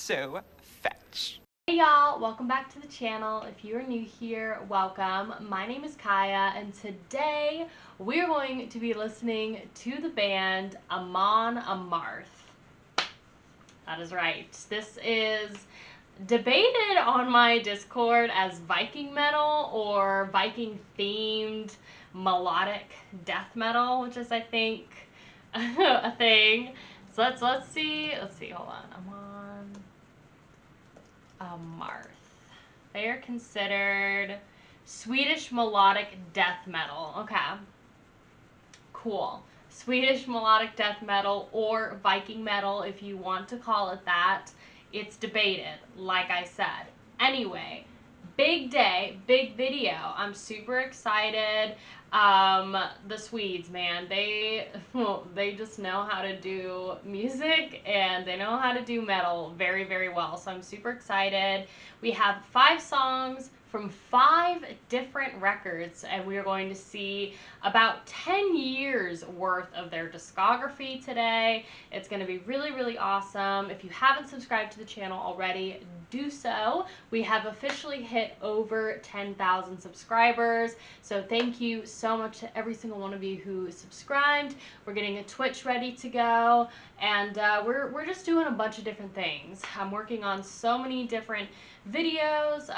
so fetch. Hey y'all, welcome back to the channel. If you are new here, welcome. My name is Kaiya, and today we are going to be listening to the band Amon Amarth. That is right. This is debated on my Discord as Viking metal or Viking themed melodic death metal, which is, I think, a thing. So let's see. Hold on. Amon Amarth. They are considered Swedish melodic death metal. Okay. Cool. Swedish melodic death metal or Viking metal, if you want to call it that. It's debated, like I said. Anyway, big day, big video. I'm super excited. The Swedes, man, they just know how to do music and they know how to do metal very, very well. So I'm super excited. We have 5 songs from 5 different records, and we are going to see about 10 years worth of their discography today. It's going to be really, really awesome. If you haven't subscribed to the channel already, do so. We have officially hit over 10,000 subscribers, so thank you so much to every single one of you who subscribed. We're getting a Twitch ready to go, and we're just doing a bunch of different things. I'm working on so many different videos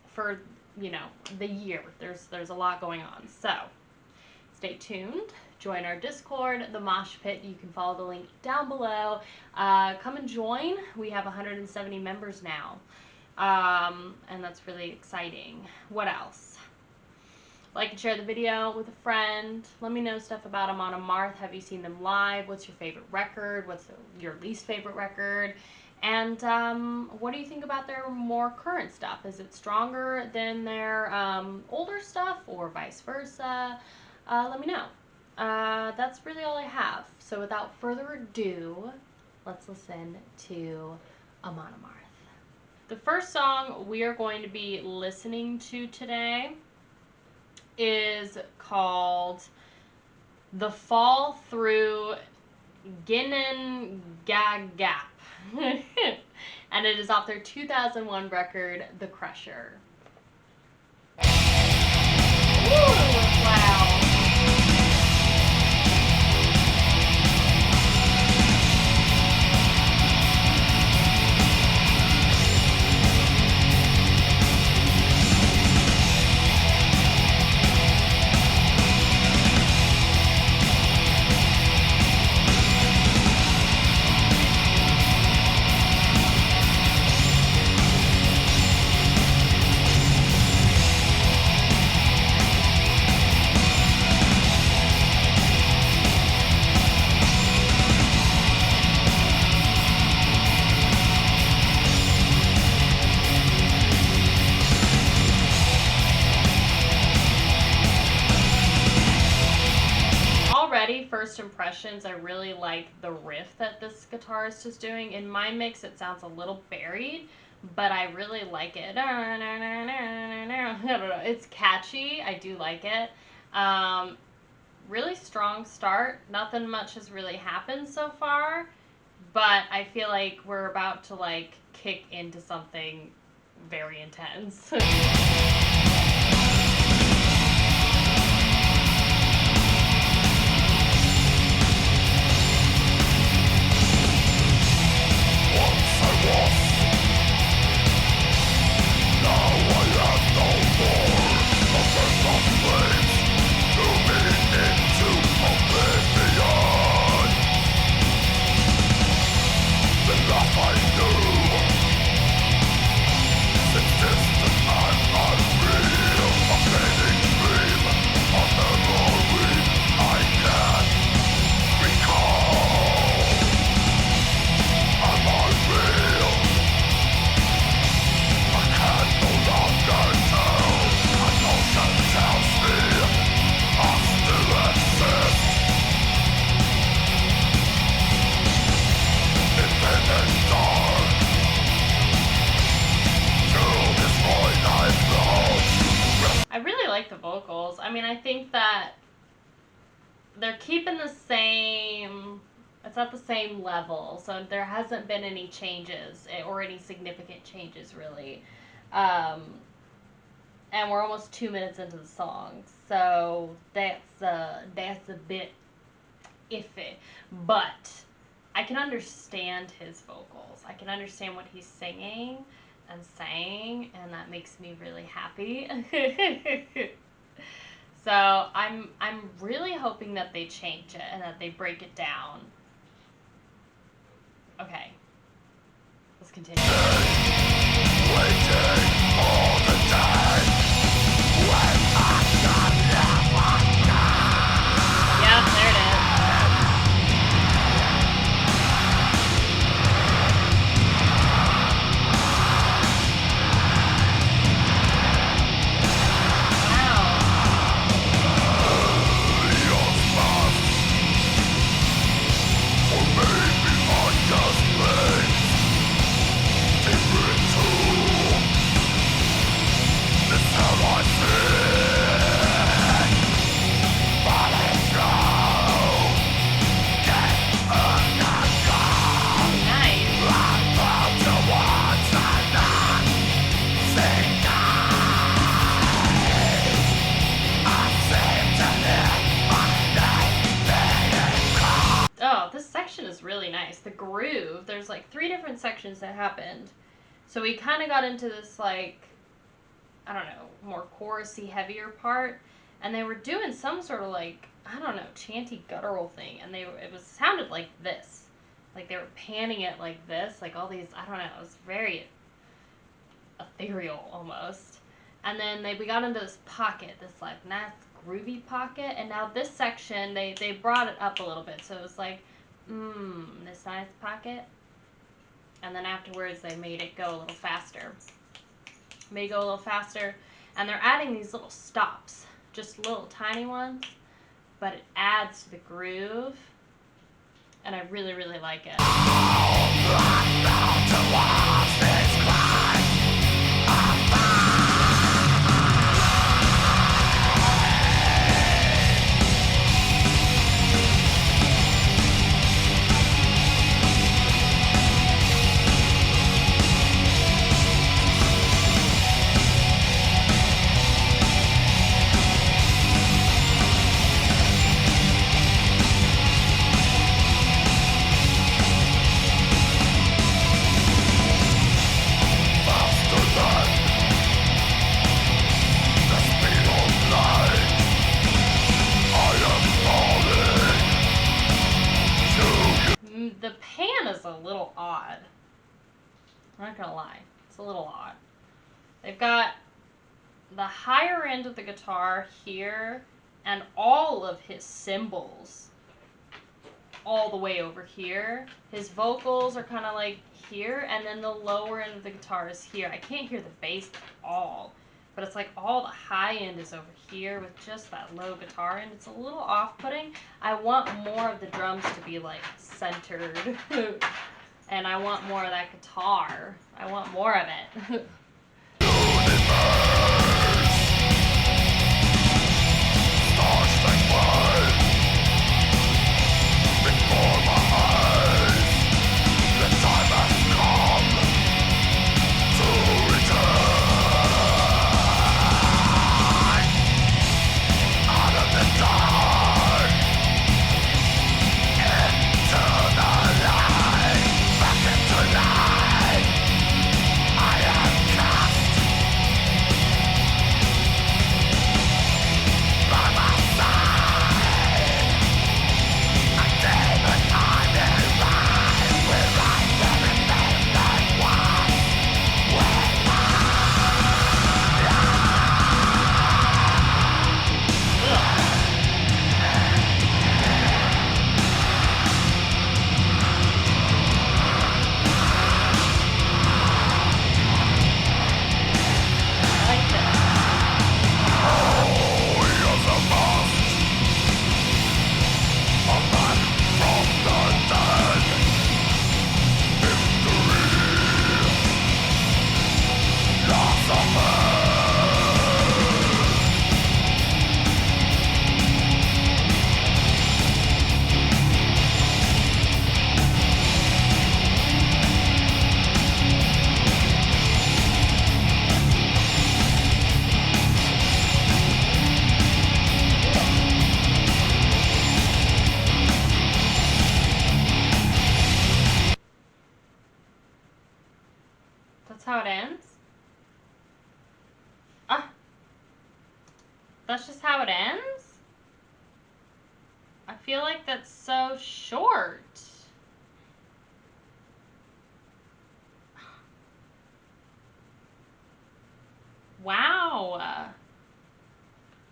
for, you know, the year. There's a lot going on, so stay tuned. Join our Discord, the Mosh Pit. You can follow the link down below. Come and join. We have 170 members now, and that's really exciting. What else? Like and share the video with a friend. Let me know stuff about Amon Amarth. Have you seen them live? What's your favorite record? What's your least favorite record? And what do you think about their more current stuff? Is it stronger than their older stuff or vice versa? Let me know. That's really all I have. So without further ado, let's listen to Amon Amarth. The first song we are going to be listening to today is called The Fall Through Ginnungagap. And it is off their 2001 record, The Crusher. Ooh, wow. First impressions, I really like the riff that this guitarist is doing. In my mix, it sounds a little buried, but I really like it. I don't know. It's catchy. I do like it. Really strong start. Nothing much has really happened so far, but I feel like we're about to like kick into something very intense. I mean, I think that they're keeping the same It's at the same level, so there hasn't been any changes or any significant changes really. And we're almost 2 minutes into the song, so that's a bit iffy. But I can understand his vocals. I can understand what he's singing and saying, and that makes me really happy. So I'm really hoping that they change it and that they break it down. Okay, let's continue. Waiting all the time when I can never die. Yep, there it is. Is really nice. The groove, there's like 3 different sections that happened. So we kind of got into this, like, I don't know, more chorusy, heavier part, and they were doing some sort of, like, I don't know, chanty guttural thing, and it sounded like this. Like they were panning it like this, like all these, I don't know, it was very ethereal almost. And then we got into this pocket, this like nice groovy pocket, and now this section, they brought it up a little bit, so it was like, this nice pocket. And then afterwards they made it go a little faster. And they're adding these little stops, just little tiny ones, but it adds to the groove, and I really, really like it. The pan is a little odd. I'm not gonna lie. It's a little odd. They've got the higher end of the guitar here and all of his cymbals all the way over here. His vocals are kind of like here, and then the lower end of the guitar is here. I can't hear the bass at all, but it's like all the high end is over here with just that low guitar end. It's a little off-putting. I want more of the drums to be like centered and I want more of that guitar. I want more of it. By my side. That's how it ends? Ah. That's just how it ends? I feel like that's so short. Wow.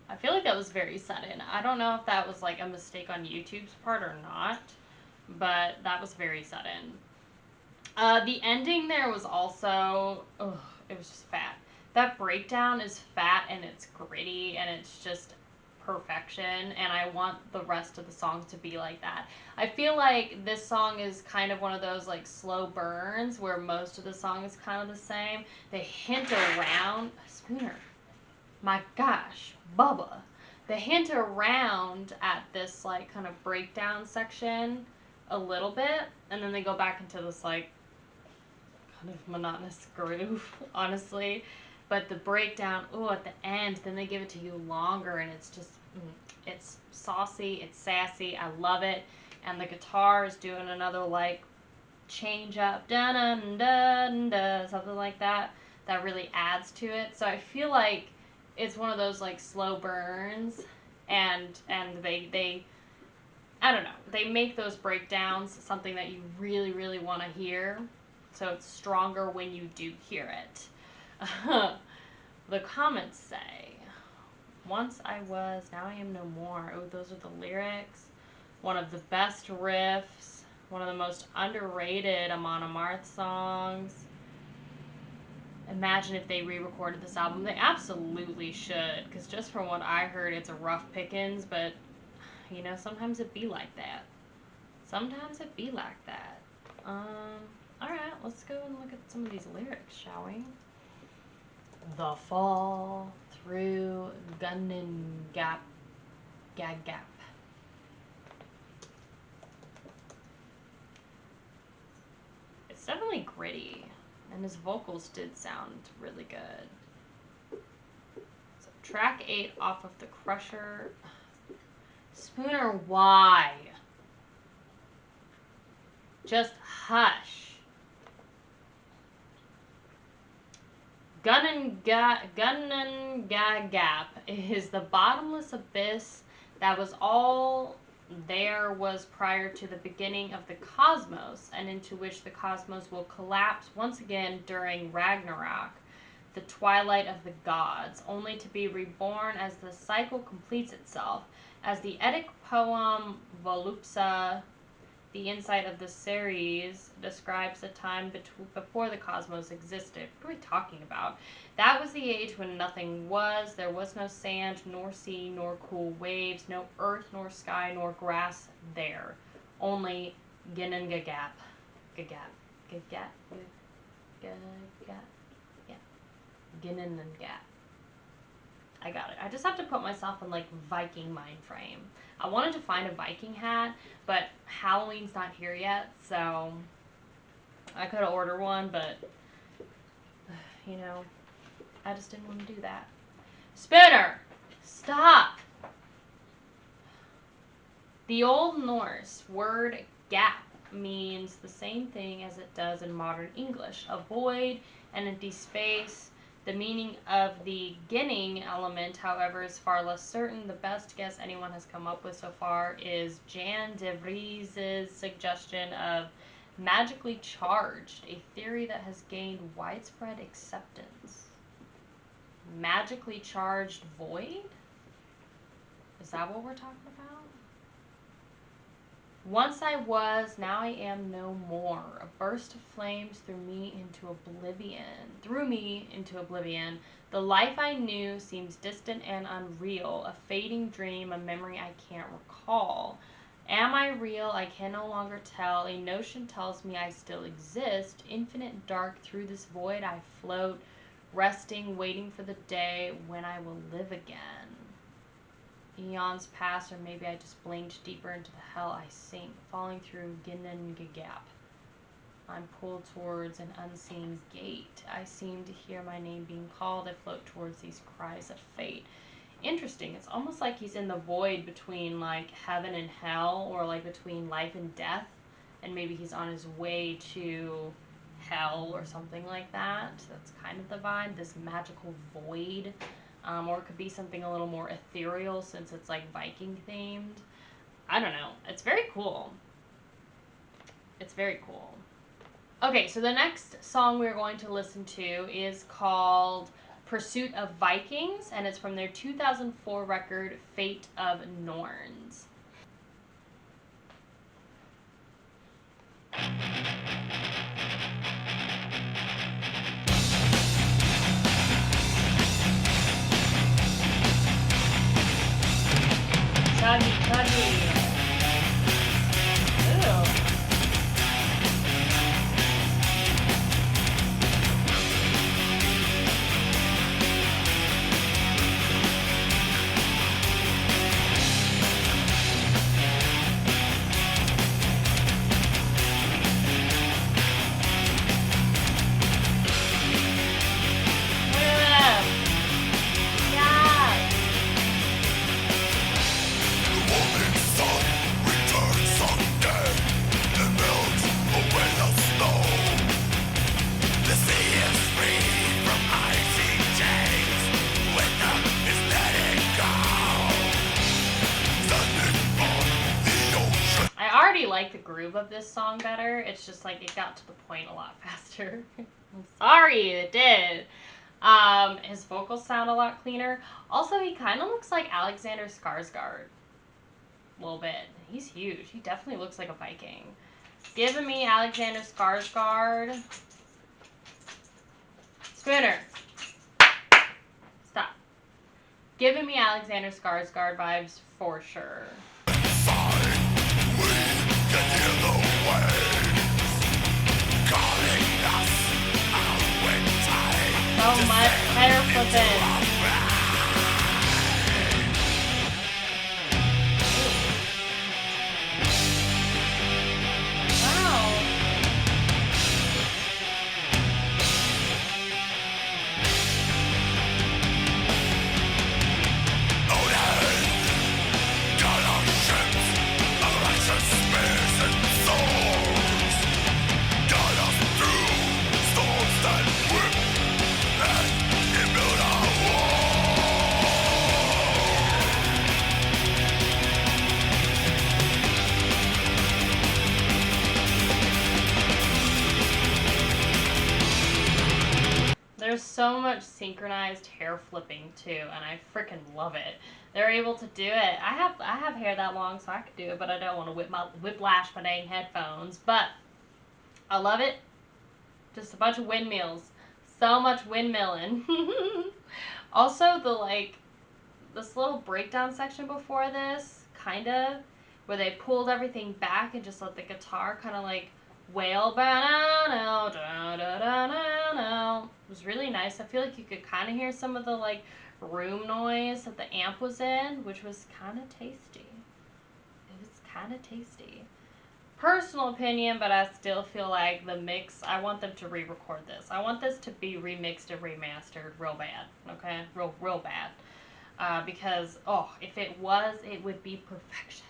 I feel like that was very sudden. I don't know if that was like a mistake on YouTube's part or not, but that was very sudden. The ending there was also, it was just fat. That breakdown is fat and it's gritty and it's just perfection, and I want the rest of the song to be like that. I feel like this song is kind of one of those like slow burns where most of the song is kind of the same. They hint around, Spooner, my gosh, Bubba. They hint around at this like kind of breakdown section a little bit, and then they go back into this like kind of monotonous groove, honestly. But the breakdown, at the end, then they give it to you longer, and it's just, it's saucy, it's sassy, I love it. And the guitar is doing another, like, change up, da-dun-dun-dun, something like that, that really adds to it. So I feel like it's one of those, like, slow burns, and they I don't know, they make those breakdowns something that you really, really want to hear. So it's stronger when you do hear it. The comments say, once I was, now I am no more. Oh, those are the lyrics. One of the best riffs. One of the most underrated Amon Amarth songs. Imagine if they re-recorded this album. They absolutely should, because just from what I heard, it's a rough pickings, but, you know, sometimes it be like that. Sometimes it be like that. Alright, let's go and look at some of these lyrics, shall we? The fall through Ginnungagap. It's definitely gritty, and his vocals did sound really good. So track 8 off of the Crusher. Spooner, why? Just hush. Ginnungagap is the bottomless abyss that was all there was prior to the beginning of the cosmos, and into which the cosmos will collapse once again during Ragnarok, the twilight of the gods, only to be reborn as the cycle completes itself. As the Eddic poem Volupsa, the insight of the series, describes the time before the cosmos existed. What are we talking about? That was the age when nothing was. There was no sand, nor sea, nor cool waves, no earth, nor sky, nor grass there. Only Ginnungagap. Gagap. Yeah. Ginnungagap. I got it. I just have to put myself in, like, Viking mind frame. I wanted to find a Viking hat, but Halloween's not here yet, so I could order one, but, you know, I just didn't want to do that. Spinner! Stop! The Old Norse word gap means the same thing as it does in modern English. A void, an empty space. The meaning of the ginning element, however, is far less certain. The best guess anyone has come up with so far is Jan de Vries's suggestion of magically charged, a theory that has gained widespread acceptance. Magically charged void? Is that what we're talking about? Once I was, now I am no more. A burst of flames threw me into oblivion. The life I knew seems distant and unreal. A fading dream, a memory I can't recall. Am I real? I can no longer tell. A notion tells me I still exist. Infinite dark, through this void I float, resting, waiting for the day when I will live again. Eons pass, or maybe I just blinked deeper into the hell I sink, falling through Ginnungagap. I'm pulled towards an unseen gate. I seem to hear my name being called. I float towards these cries of fate. Interesting. It's almost like he's in the void between, like, heaven and hell, or, like, between life and death, and maybe he's on his way to hell or something like that. That's kind of the vibe. This magical void. Or it could be something a little more ethereal since it's like Viking themed. I don't know. It's very cool. It's very cool. Okay, so the next song we're going to listen to is called Pursuit of Vikings, and it's from their 2004 record, Fate of Norns. Chuggy, chuggy. Ooh. Like the groove of this song better. It's just like it got to the point a lot faster. I'm sorry, it did. His vocals sound a lot cleaner. Also, he kind of looks like Alexander Skarsgård. A little bit. He's huge. He definitely looks like a Viking. Giving me Alexander Skarsgård. Spooner. Stop. Giving me Alexander Skarsgård vibes for sure. So much hair flipping. There's so much synchronized hair flipping too, and I freaking love it. They're able to do it. I have hair that long, so I could do it, but I don't want to whiplash my dang headphones. But I love it. Just a bunch of windmills. So much windmilling. Also, this little breakdown section before this, kinda, where they pulled everything back and just let the guitar kind of like wail, it was really nice. I feel like you could kind of hear some of the like room noise that the amp was in, which was kind of tasty. It was kind of tasty. Personal opinion, but I still feel like the mix, I want them to re-record this. I want this to be remixed and remastered real bad, okay? Real bad. Because, if it was, it would be perfection.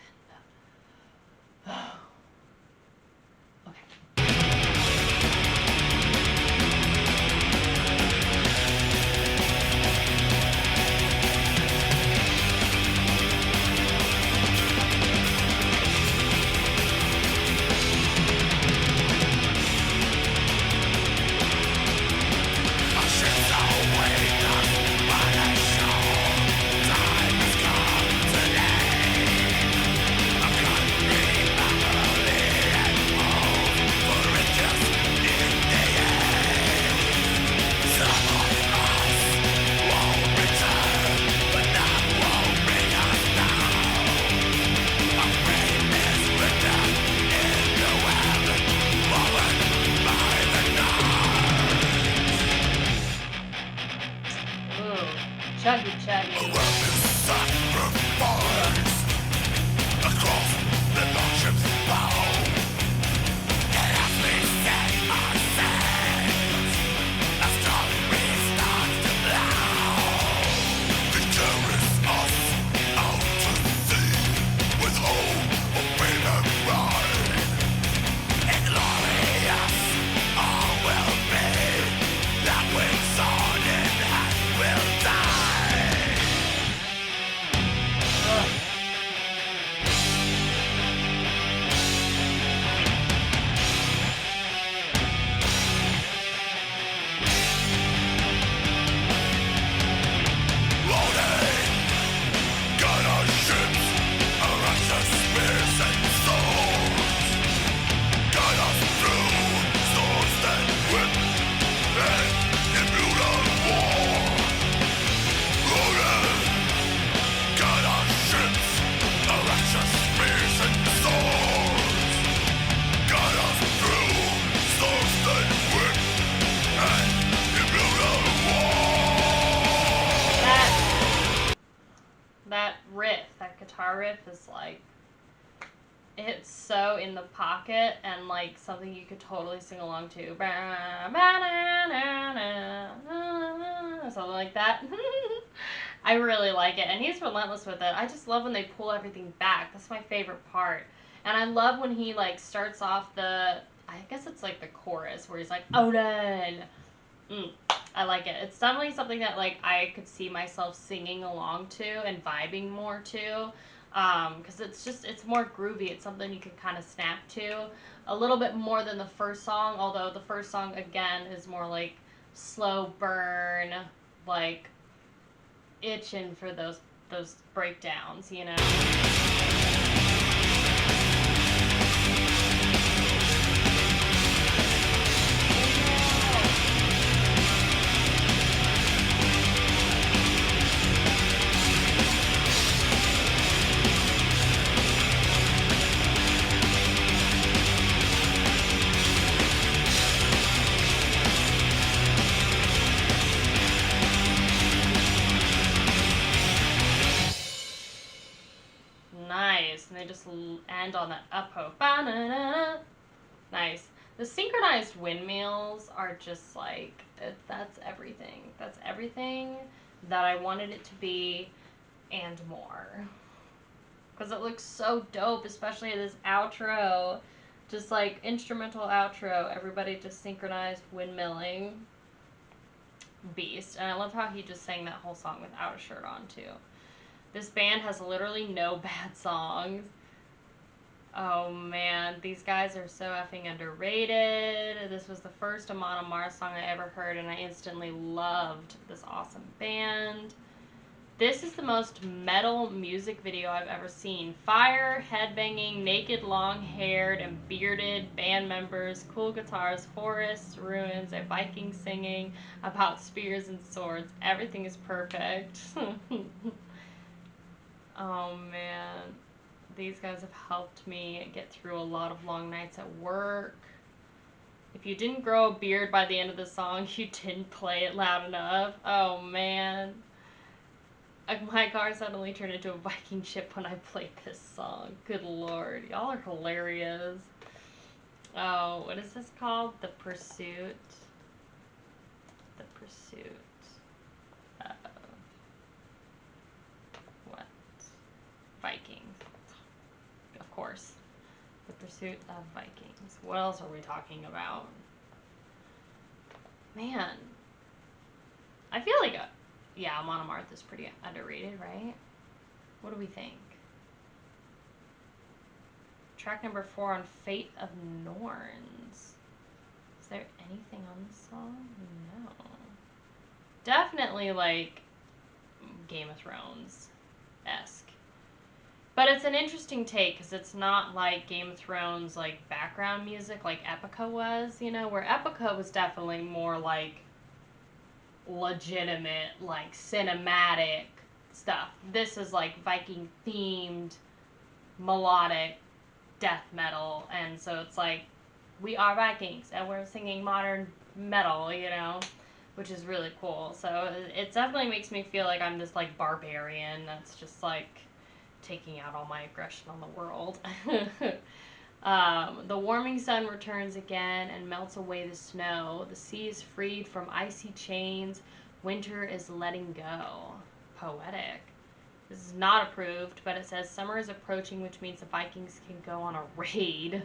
riff is like, it's so in the pocket and like something you could totally sing along to. Something like that. I really like it, and he's relentless with it. I just love when they pull everything back. That's my favorite part. And I love when he like starts off the, I guess it's like the chorus where he's like, Odin. I like it. It's definitely something that like I could see myself singing along to and vibing more to. Because it's more groovy. It's something you can kind of snap to a little bit more than the first song. Although the first song again is more like slow burn, like itching for those breakdowns, you know. Nice, and they just end on that up-ho. Nice. The synchronized windmills are just like, that's everything. That's everything that I wanted it to be and more. Because it looks so dope, especially this outro. Just like instrumental outro, everybody just synchronized windmilling. Beast. And I love how he just sang that whole song without a shirt on too. This band has literally no bad songs. Oh man, these guys are so effing underrated. This was the first Amon Amarth song I ever heard, and I instantly loved this awesome band. This is the most metal music video I've ever seen. Fire, headbanging, naked, long-haired, and bearded band members, cool guitars, forests, ruins, a Viking singing about spears and swords. Everything is perfect. Oh man, these guys have helped me get through a lot of long nights at work. If you didn't grow a beard by the end of the song, you didn't play it loud enough. Oh man. My car suddenly turned into a Viking ship when I played this song. Good lord, y'all are hilarious. Oh, what is this called? The Pursuit. The Pursuit. What? Vikings. Of course. The Pursuit of Vikings. What else are we talking about? Man. I feel like, yeah, Amon Amarth is pretty underrated, right? What do we think? Track number 4 on Fate of Norns. Is there anything on this song? No. Definitely like Game of Thrones-esque. But it's an interesting take because it's not like Game of Thrones like background music like Epica was, you know, where Epica was definitely more like legitimate, like cinematic stuff. This is like Viking themed, melodic death metal, and so it's like we are Vikings and we're singing modern metal, you know, which is really cool. So it definitely makes me feel like I'm this like barbarian that's just like taking out all my aggression on the world. The warming sun returns again and melts away the snow. The sea is freed from icy chains. Winter is letting go. Poetic. This is not approved, but it says summer is approaching, which means the Vikings can go on a raid.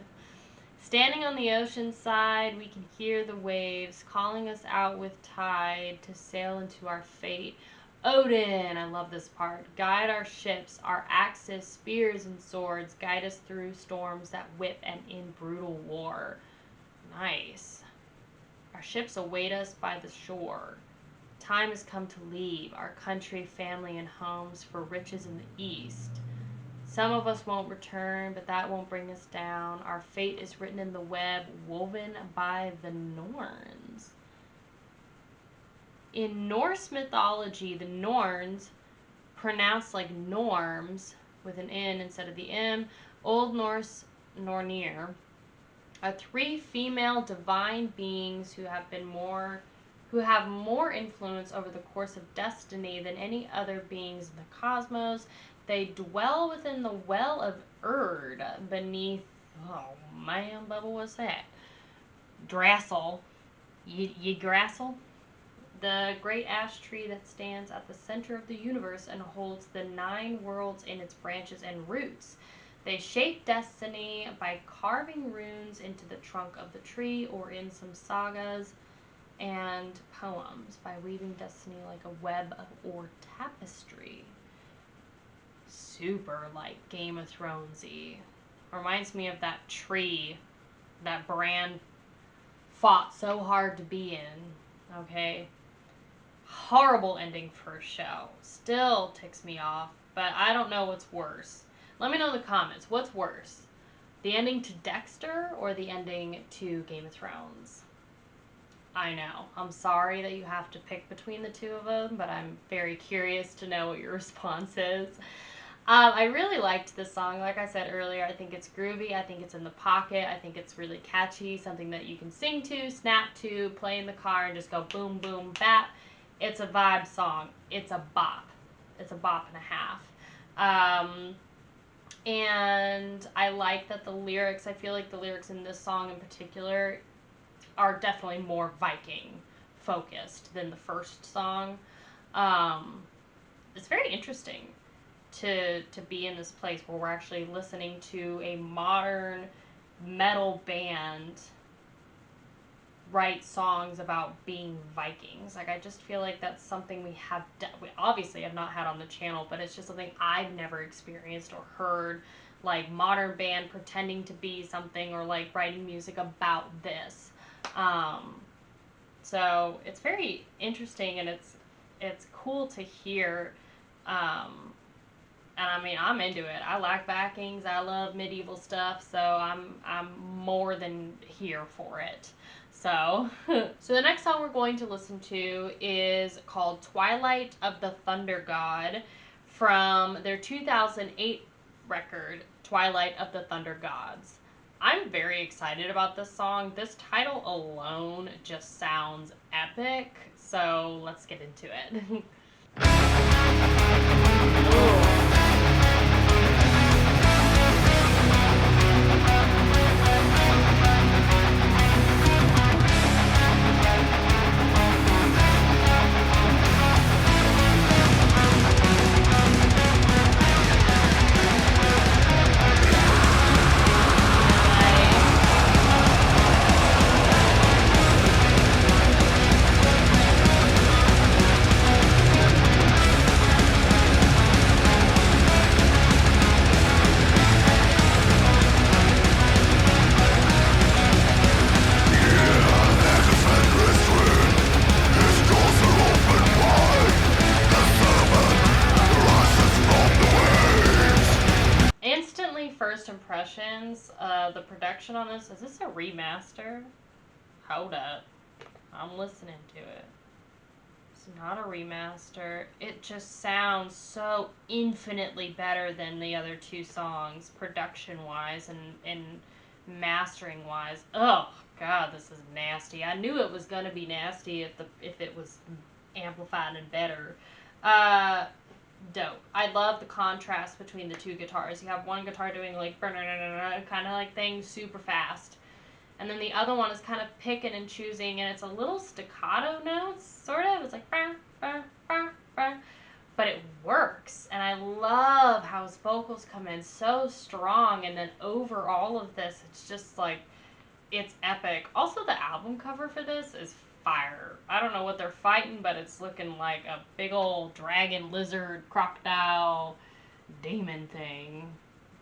Standing on the ocean side, we can hear the waves calling us out with tide to sail into our fate. Odin, I love this part. Guide our ships, our axes, spears, and swords. Guide us through storms that whip and in brutal war. Nice. Our ships await us by the shore. Time has come to leave our country, family, and homes for riches in the east. Some of us won't return, but that won't bring us down. Our fate is written in the web, woven by the Norns. In Norse mythology, the Norns, pronounced like norms with an N instead of the M, Old Norse Nornir, are 3 female divine beings who have more influence over the course of destiny than any other beings in the cosmos. They dwell within the well of Erd beneath, oh man, Bubba, what's that? Drassel. Yggdrasil? The great ash tree that stands at the center of the universe and holds the 9 worlds in its branches and roots. They shape destiny by carving runes into the trunk of the tree or in some sagas and poems by weaving destiny like a web or tapestry. Super like Game of Thronesy. Reminds me of that tree that Bran fought so hard to be in. Okay? Horrible ending for a show. Still ticks me off, but I don't know what's worse. Let me know in the comments. What's worse? The ending to Dexter or the ending to Game of Thrones? I know. I'm sorry that you have to pick between the two of them, but I'm very curious to know what your response is. I really liked this song. Like I said earlier, I think it's groovy. I think it's in the pocket. I think it's really catchy. Something that you can sing to, snap to, play in the car, and just go boom, boom, bap. It's a vibe song. It's a bop. It's a bop and a half. And I like that the lyrics, I feel like the lyrics in this song in particular are definitely more Viking focused than the first song. It's very interesting to be in this place where we're actually listening to a modern metal band write songs about being Vikings. Like, I just feel like that's something we obviously have not had on the channel, but it's just something I've never experienced or heard. Like, modern band pretending to be something or, like, writing music about this. So it's very interesting, and it's cool to hear. And I mean, I'm into it. I like Vikings. I love medieval stuff, so I'm more than here for it. So, so the next song we're going to listen to is called Twilight of the Thunder God from their 2008 record, Twilight of the Thunder Gods. I'm very excited about this song. This title alone just sounds epic, so let's get into it. Impressions, the production on this, is this a remaster? Hold up. I'm listening to it. It's not a remaster. It just sounds so infinitely better than the other two songs, production-wise and mastering-wise. Oh, God, this is nasty. I knew it was gonna be nasty if it was amplified and better. Dope. I love the contrast between the two guitars. You have one guitar doing like kind of like things super fast, and then the other one is kind of picking and choosing, and it's a little staccato notes, sort of. It's like but it works, and I love how his vocals come in so strong, and then over all of this, it's just like, it's epic. Also, the album cover for this is fire. I don't know what they're fighting, but it's looking like a big old dragon, lizard, crocodile, demon thing.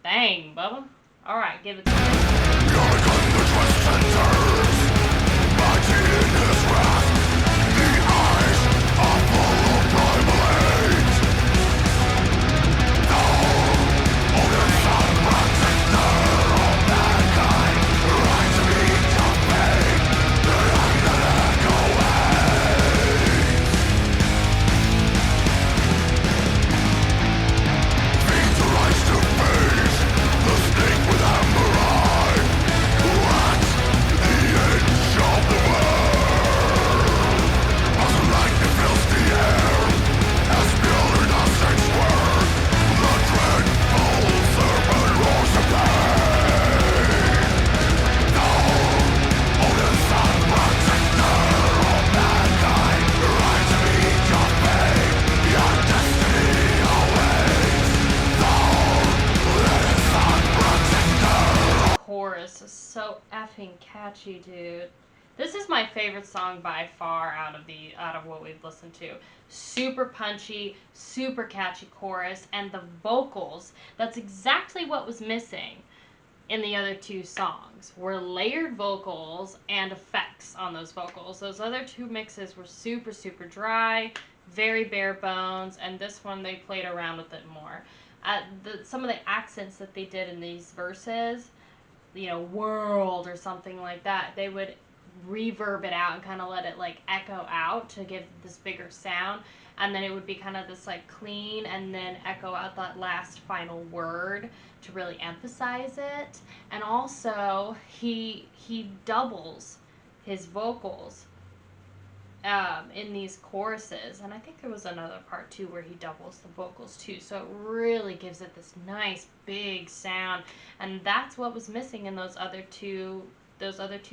Dang, Bubba. Alright, give it to The snake with amber eyes. catchy, dude. This is my favorite song by far out of what we've listened to. Super punchy, super catchy chorus, and the vocals, that's exactly what was missing in the other two songs, were layered vocals and effects on those vocals. Those other two mixes were super, super dry, very bare bones, and this one they played around with it more. Some of the accents that they did in these verses, you know, world or something like that, they would reverb it out and kind of let it like echo out to give this bigger sound, and then it would be kind of this like clean and then echo out that last final word to really emphasize it. And also he doubles his vocals in these choruses, and I think there was another part too where he doubles the vocals too, so it really gives it this nice big sound, and that's what was missing in those other two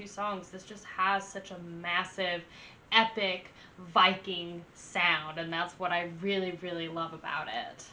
songs. This just has such a massive epic Viking sound, and that's what I really, really love about it.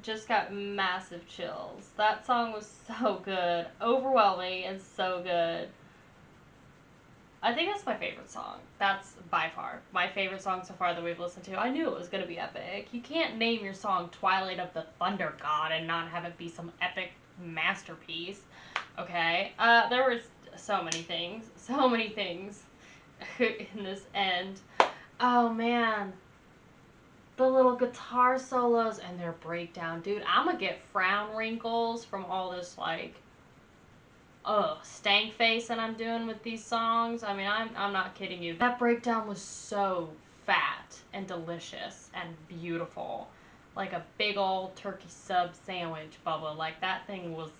Just got massive chills. That song was so good. Overwhelming and so good. I think that's my favorite song. That's by far my favorite song so far that we've listened to. I knew it was going to be epic. You can't name your song Twilight of the Thunder God and not have it be some epic masterpiece. Okay? There was so many things in this end. Oh, man. The little guitar solos and their breakdown. Dude, I'm gonna get frown wrinkles from all this, like, stank face that I'm doing with these songs. I mean, I'm not kidding you. That breakdown was so fat and delicious and beautiful. Like a big old turkey sub sandwich, Bubba. Like, that thing was,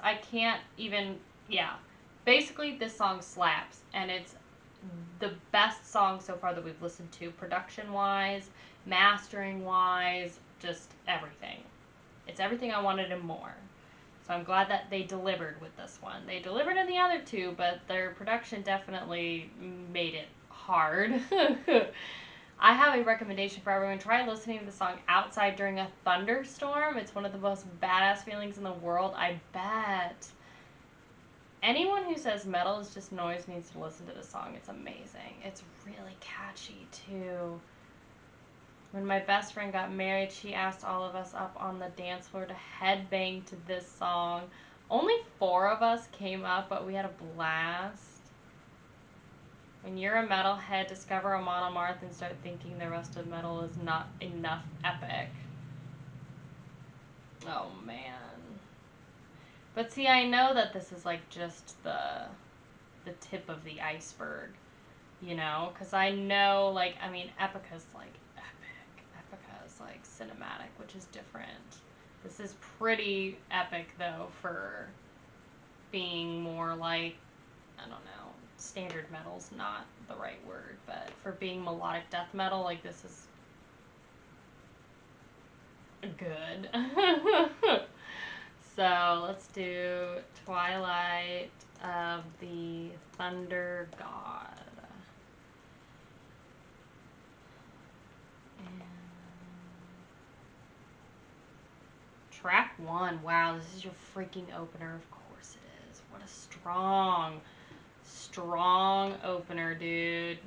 I can't even, yeah. Basically, this song slaps, and it's the best song so far that we've listened to, production-wise, mastering-wise, just everything. It's everything I wanted and more. So I'm glad that they delivered with this one. They delivered in the other two, but their production definitely made it hard. I have a recommendation for everyone. Try listening to the song outside during a thunderstorm. It's one of the most badass feelings in the world, I bet. Anyone who says metal is just noise needs to listen to this song. It's amazing. It's really catchy, too. When my best friend got married, she asked all of us up on the dance floor to headbang to this song. Only 4 of us came up, but we had a blast. When you're a metalhead, discover Amon Amarth and start thinking the rest of metal is not enough epic. Oh, man. But see, I know that this is, like, just the tip of the iceberg, you know? Because I know, like, I mean, Epica's, like, epic. Epica is, like, cinematic, which is different. This is pretty epic, though, for being more, like, I don't know, standard metal's not the right word, but for being melodic death metal, like, this is good. So let's do Twilight of the Thunder God. And track 1. Wow, this is your freaking opener. Of course it is. What a strong opener, dude.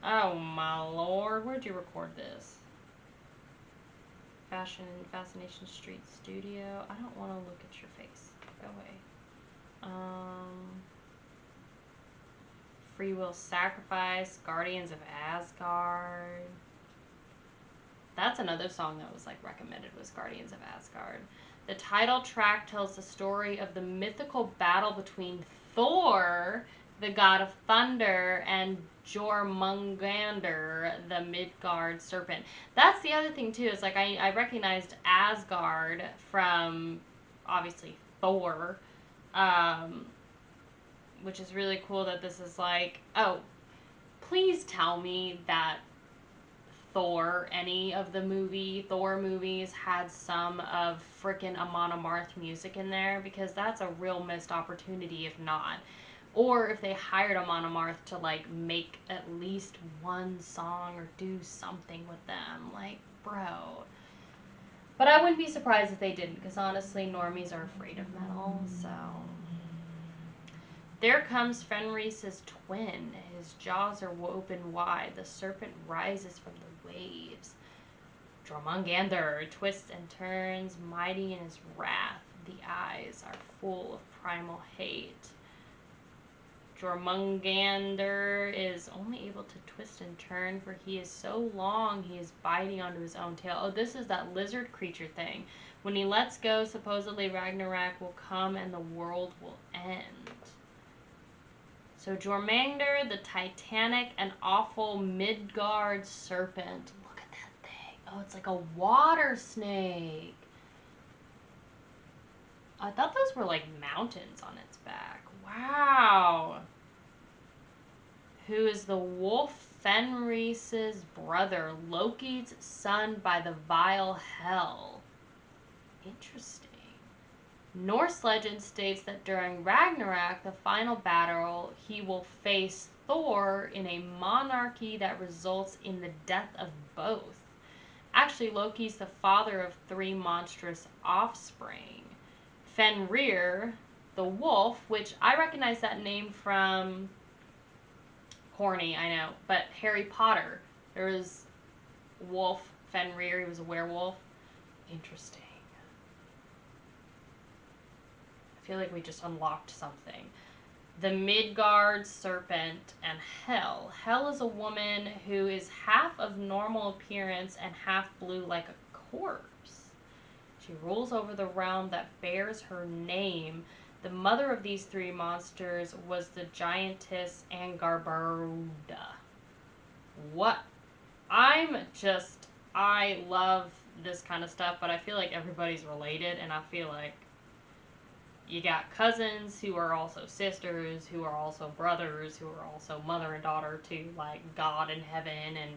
Oh my lord. Where'd you record this? Fascination Street Studio. I don't want to look at your face. Go away. Free Will Sacrifice, Guardians of Asgard. That's another song that was like recommended, was Guardians of Asgard. The title track tells the story of the mythical battle between Thor, the god of thunder, and Jormungandr, the Midgard serpent. That's the other thing too, is like I recognized Asgard from obviously Thor, which is really cool that this is like, oh, please tell me that Thor, any of the Thor movies had some of frickin' Amon Amarth music in there, because that's a real missed opportunity if not. Or if they hired Amon Amarth to like make at least one song or do something with them, like, bro. But I wouldn't be surprised if they didn't, because honestly, normies are afraid of metal, so. There comes Fenris's twin. His jaws are open wide. The serpent rises from the waves. Jormungandr twists and turns, mighty in his wrath. The eyes are full of primal hate. Jormungandr is only able to twist and turn, for he is so long he is biting onto his own tail. Oh, this is that lizard creature thing. When he lets go, supposedly Ragnarok will come and the world will end. So Jormungandr, the titanic and awful Midgard serpent. Look at that thing. Oh, it's like a water snake. I thought those were like mountains on its back. Wow. Who is the wolf Fenris's brother, Loki's son by the vile Hel. Interesting. Norse legend states that during Ragnarok, the final battle, he will face Thor in a monarchy that results in the death of both. Actually, Loki's the father of 3 monstrous offspring. Fenrir, the wolf, which I recognize that name from corny, I know, but Harry Potter. There was Wolf Fenrir, he was a werewolf. Interesting. I feel like we just unlocked something. The Midgard serpent and Hel. Hel is a woman who is half of normal appearance and half blue like a corpse. She rules over the realm that bears her name. The mother of these 3 monsters was the giantess Angarboda. What? I love this kind of stuff, but I feel like everybody's related, and I feel like you got cousins who are also sisters, who are also brothers, who are also mother and daughter to, like, God in heaven and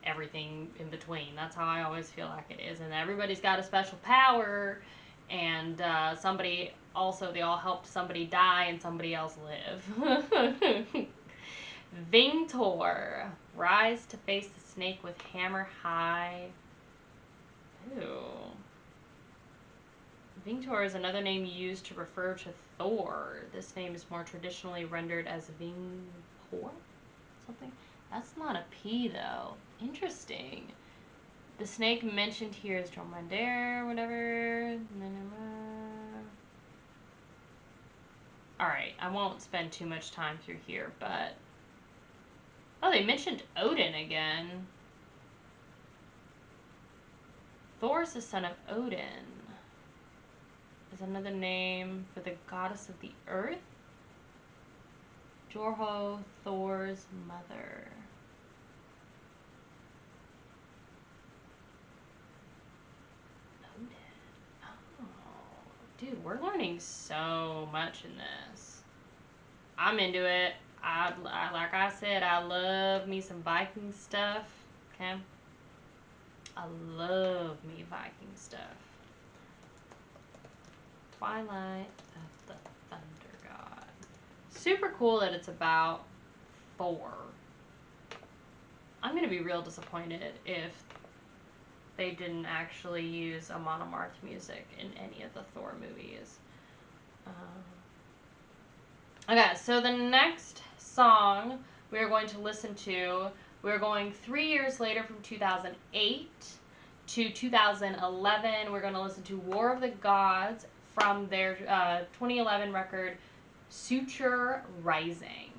everything in between. That's how I always feel like it is. And everybody's got a special power, and somebody also, they all helped somebody die and somebody else live. Vingtor. Rise to face the snake with hammer high. Ooh. Vingtor is another name used to refer to Thor. This name is more traditionally rendered as Vingtor? Something? That's not a P, though. Interesting. The snake mentioned here is Jormungandr, whatever. Alright, I won't spend too much time through here, but Oh, they mentioned Odin again. Thor is the son of Odin. Is another name for the goddess of the earth. Jorho, Thor's mother. Odin. Oh. Dude, we're learning so much in this. I'm into it. I like I said, I love me some Viking stuff. Okay? I love me Viking stuff. Twilight of the Thunder God. Super cool that it's about Thor. I'm gonna be real disappointed if they didn't actually use Amon Amarth music in any of the Thor movies. Okay, so the next song we're going to listen to, we're going 3 years later from 2008 to 2011. We're going to listen to War of the Gods from their 2011 record, Suture Rising.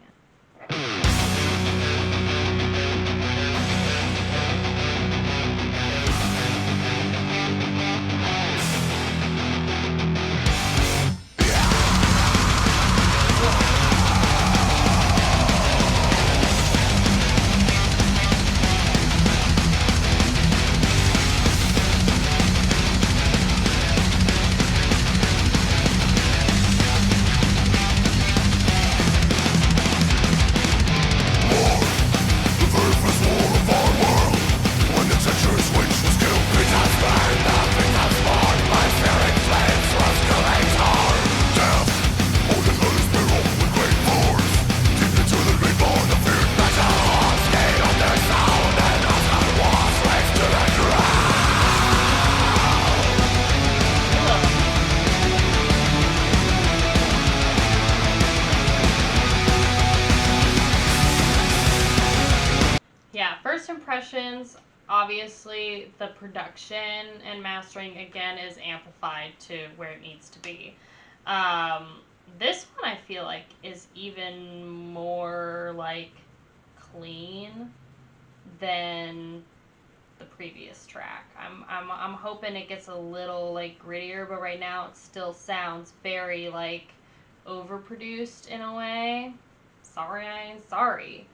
Impressions, obviously the production and mastering again is amplified to where it needs to be. This one I feel like is even more like clean than the previous track. I'm hoping it gets a little like grittier, but right now it still sounds very like overproduced in a way. Sorry, I ain't sorry.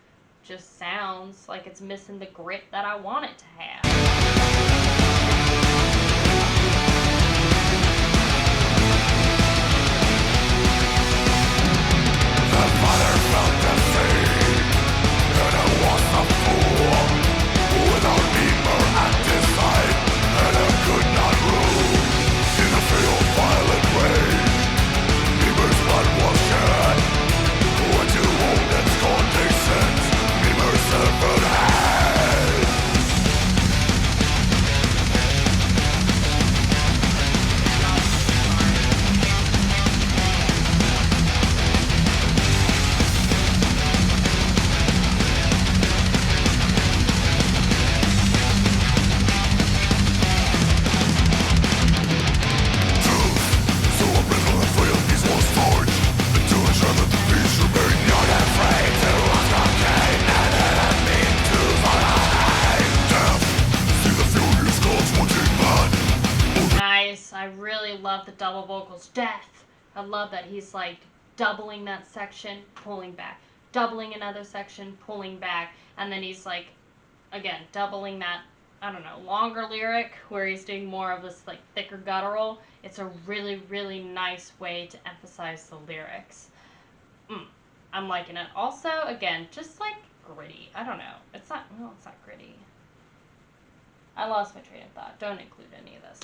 Just sounds like it's missing the grit that I want it to have. The father felt defeat, and I was a fool, without Mimer at his side, and I could not rule. In a field violent rage, Mimer's blood was shed, when you owned and scorned his sins. Severed head. So a brittle and frail peace was forged, and to ensure that the peace remained not afraid to ask our Cain. Nice. I really love the double vocals. Death. I love that he's like doubling that section, pulling back, doubling another section, pulling back, and then he's like, again, doubling that, I don't know, longer lyric where he's doing more of this like thicker guttural. It's a really, really nice way to emphasize the lyrics. I'm liking it. Also, again, just like gritty. I don't know. It's not gritty. I lost my train of thought. Don't include any of this.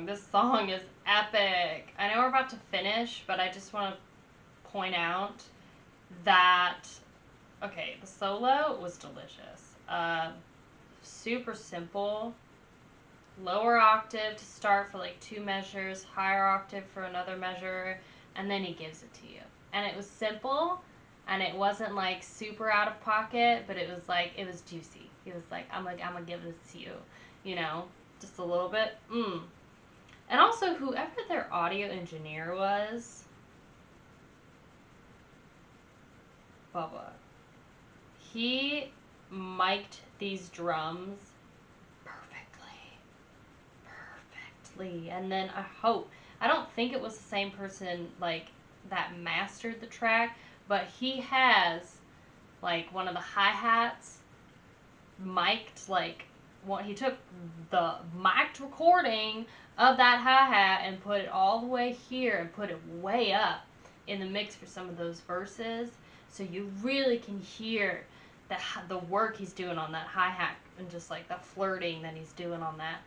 song. This song is epic. I know we're about to finish, but I just want to point out that, okay, the solo was delicious. Super simple. Lower octave to start for like 2 measures, higher octave for another measure, and then he gives it to you. And it was simple, and it wasn't like super out of pocket, but it was like, it was juicy. He was like, I'm gonna give this to you, you know, just a little bit. And also, whoever their audio engineer was, Bubba, he mic'd these drums perfectly. And then I don't think it was the same person like that mastered the track, but he has like one of the hi-hats mic'd, like he took the mic'd recording of that hi-hat and put it all the way here and put it way up in the mix for some of those verses, so you really can hear the work he's doing on that hi-hat and just like the flirting that he's doing on that.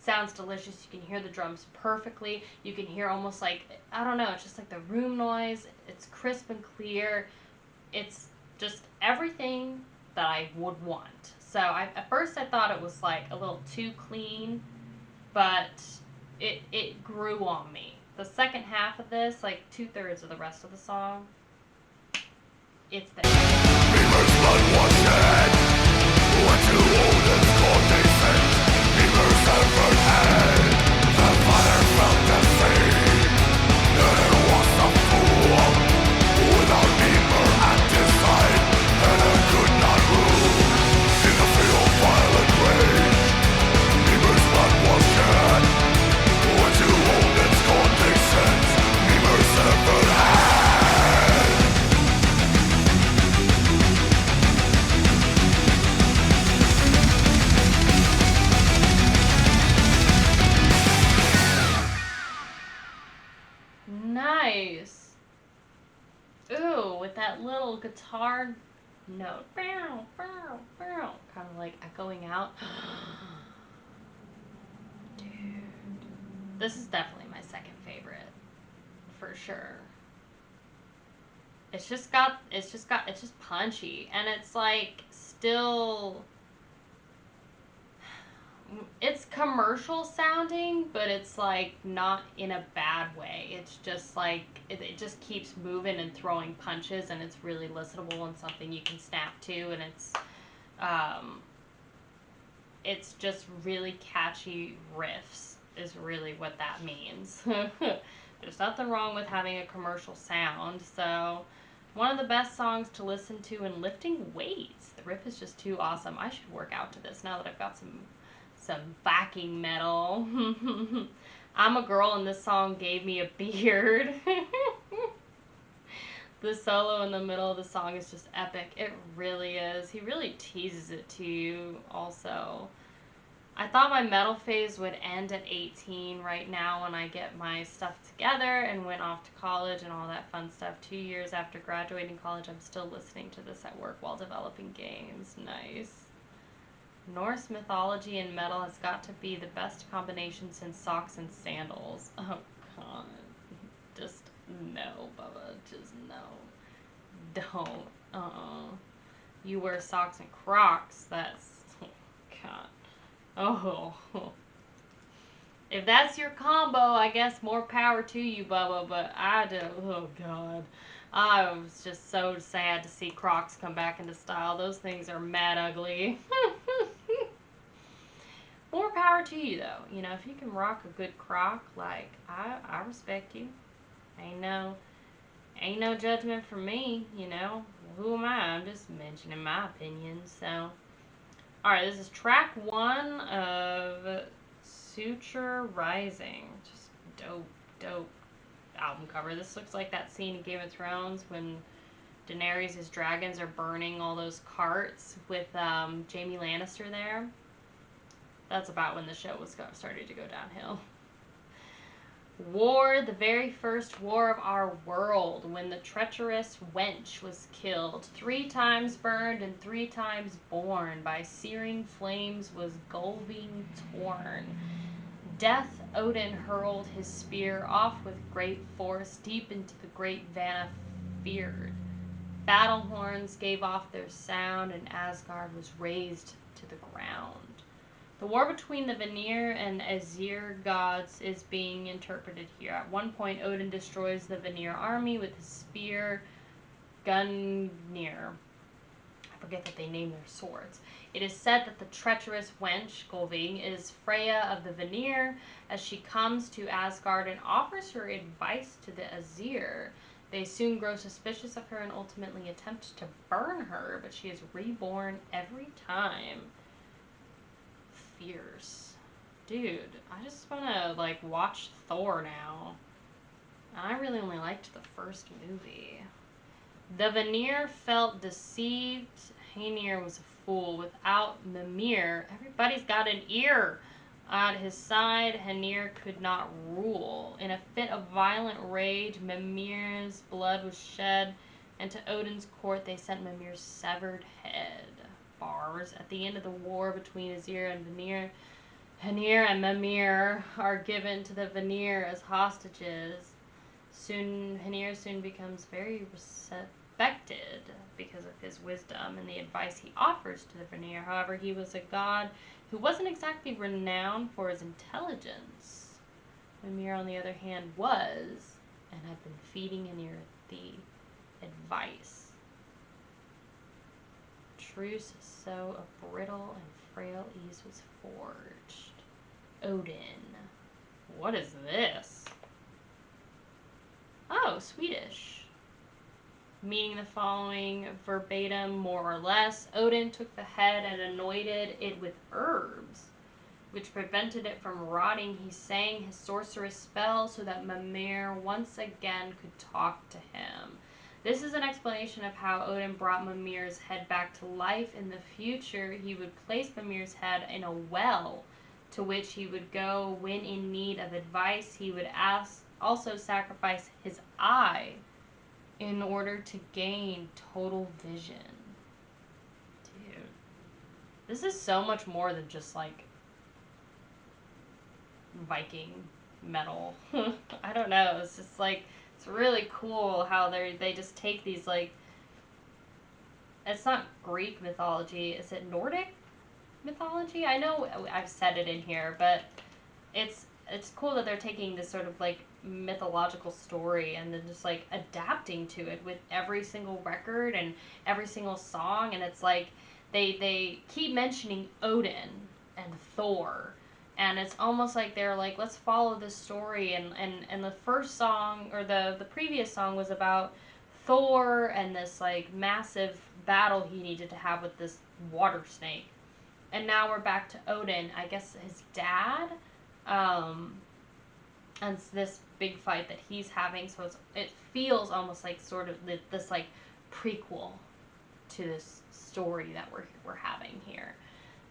Sounds delicious. You can hear the drums perfectly. You can hear almost like, I don't know, it's just like the room noise. It's crisp and clear. It's just everything that I would want. So at first I thought it was like a little too clean, but it grew on me. The second half of this, like 2/3 of the rest of the song, it's there. Beamer's blood was shed. Went to Odin's court they sent. Beamer's severed head. The father felt defeat. And it was a fool. Without Beamer at his side, and I could not rule. In the field violent rage, Beamer's blood was shed. Went to Odin's court they sent. Beamer's severed head. Nice. Ooh, with that little guitar note. Bow, bow, bow. Kind of like echoing out. Dude. This is definitely my second favorite. For sure. It's just punchy. And it's like still, it's commercial sounding, but it's like not in a bad way. It's just like, it just keeps moving and throwing punches, and it's really listenable and something you can snap to, and it's just really catchy riffs is really what that means. There's nothing wrong with having a commercial sound. So one of the best songs to listen to in lifting weights. The riff is just too awesome. I should work out to this now that I've got some Viking metal. I'm a girl, and this song gave me a beard. The solo in the middle of the song is just epic. It really is. He really teases it to you also. I thought my metal phase would end at 18 right now when I get my stuff together and went off to college and all that fun stuff. 2 years after graduating college, I'm still listening to this at work while developing games. Nice. Norse mythology and metal has got to be the best combination since socks and sandals. Oh, God. Just no, Bubba. Just no. Don't. You wear socks and Crocs. That's... Oh, God. Oh. If that's your combo, I guess more power to you, Bubba, but I do. Oh, God. I was just so sad to see Crocs come back into style. Those things are mad ugly. More power to you, though. You know, if you can rock a good Croc, like, I respect you. Ain't no judgment from me, you know. Who am I? I'm just mentioning my opinion, so. Alright, this is track 1 of Suture Rising. Just dope album cover. This looks like that scene in Game of Thrones when Daenerys' dragons are burning all those carts with Jaime Lannister there. That's about when the show was starting to go downhill. War, the very first war of our world, when the treacherous wench was killed, 3 times burned and 3 times born, by searing flames was Golving torn. death, Odin hurled his spear off with great force deep into the great Vanna Fjord. Battle horns gave off their sound, and Asgard was razed to the ground. The war between the Vanir and Aesir gods is being interpreted here. At one point, Odin destroys the Vanir army with his spear, Gungnir. I forget that they name their swords. It is said that the treacherous wench, Golving, is Freya of the Vanir, as she comes to Asgard and offers her advice to the Aesir. They soon grow suspicious of her and ultimately attempt to burn her, but she is reborn every time. Fierce. Dude, I just want to, like, watch Thor now. I really only liked the first movie. The Vanir felt deceived. Hænir was a fool. Without Mimir, everybody's got an ear. At his side, Hænir could not rule. In a fit of violent rage, Mimir's blood was shed, and to Odin's court they sent Mimir's severed head. Bars. At the end of the war between Aesir and Vanir, Hænir and Mimir are given to the Vanir as hostages. Hænir soon becomes very respected because of his wisdom and the advice he offers to the Vanir. However, he was a god who wasn't exactly renowned for his intelligence. Mimir, on the other hand, was, and had been feeding Hænir the advice. Truce so a brittle and frail ease was forged. Odin. What is this? Oh, Swedish. Meaning the following verbatim, more or less. Odin took the head and anointed it with herbs, which prevented it from rotting. He sang his sorceress spell so that Mimir once again could talk to him. This is an explanation of how Odin brought Mimir's head back to life. In the future, he would place Mimir's head in a well to which he would go when in need of advice. He would also sacrifice his eye in order to gain total vision. Dude, this is so much more than just like Viking metal. I don't know, it's just like, it's really cool how they just take these, like, it's not Greek mythology, is it Nordic mythology? I know I've said it in here, but it's cool that they're taking this sort of like mythological story and then just like adapting to it with every single record and every single song. And it's like they keep mentioning Odin and Thor, and it's almost like they're like, let's follow this story. And the first song, or the previous song, was about Thor and this like massive battle he needed to have with this water snake. And now we're back to Odin, I guess his dad, and it's this big fight that he's having. So it feels almost like sort of this like prequel to this story that we're having here.